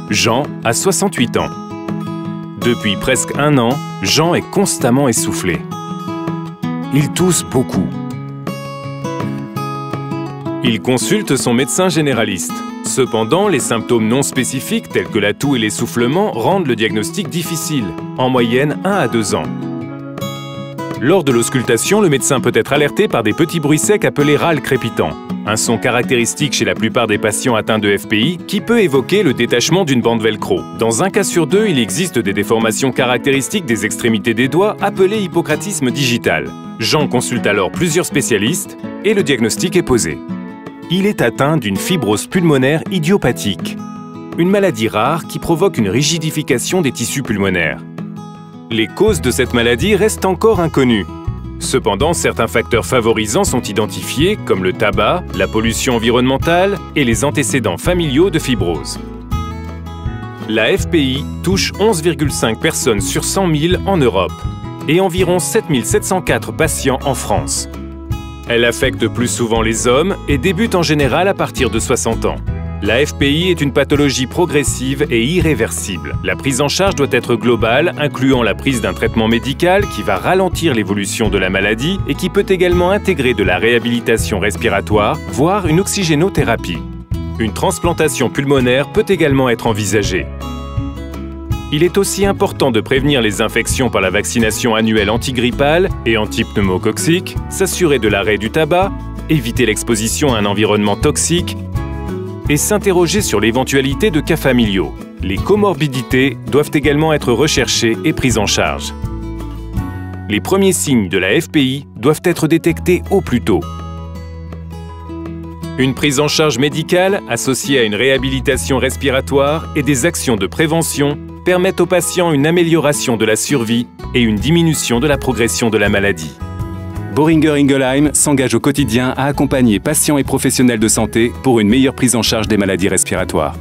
Jean a 68 ans. Depuis presque un an, Jean est constamment essoufflé. Il tousse beaucoup. Il consulte son médecin généraliste. Cependant, les symptômes non spécifiques tels que la toux et l'essoufflement rendent le diagnostic difficile, en moyenne 1 à 2 ans. Lors de l'auscultation, le médecin peut être alerté par des petits bruits secs appelés râles crépitants, un son caractéristique chez la plupart des patients atteints de FPI qui peut évoquer le détachement d'une bande velcro. Dans un cas sur deux, il existe des déformations caractéristiques des extrémités des doigts appelées hippocratisme digital. Jean consulte alors plusieurs spécialistes et le diagnostic est posé. Il est atteint d'une fibrose pulmonaire idiopathique, une maladie rare qui provoque une rigidification des tissus pulmonaires. Les causes de cette maladie restent encore inconnues. Cependant, certains facteurs favorisants sont identifiés comme le tabac, la pollution environnementale et les antécédents familiaux de fibrose. La FPI touche 11,5 personnes sur 100 000 en Europe et environ 7 704 patients en France. Elle affecte plus souvent les hommes et débute en général à partir de 60 ans. La FPI est une pathologie progressive et irréversible. La prise en charge doit être globale, incluant la prise d'un traitement médical qui va ralentir l'évolution de la maladie et qui peut également intégrer de la réhabilitation respiratoire, voire une oxygénothérapie. Une transplantation pulmonaire peut également être envisagée. Il est aussi important de prévenir les infections par la vaccination annuelle antigrippale et antipneumococcique, s'assurer de l'arrêt du tabac, éviter l'exposition à un environnement toxique et s'interroger sur l'éventualité de cas familiaux. Les comorbidités doivent également être recherchées et prises en charge. Les premiers signes de la FPI doivent être détectés au plus tôt. Une prise en charge médicale associée à une réhabilitation respiratoire et des actions de prévention permettent aux patients une amélioration de la survie et une diminution de la progression de la maladie. Boehringer Ingelheim s'engage au quotidien à accompagner patients et professionnels de santé pour une meilleure prise en charge des maladies respiratoires.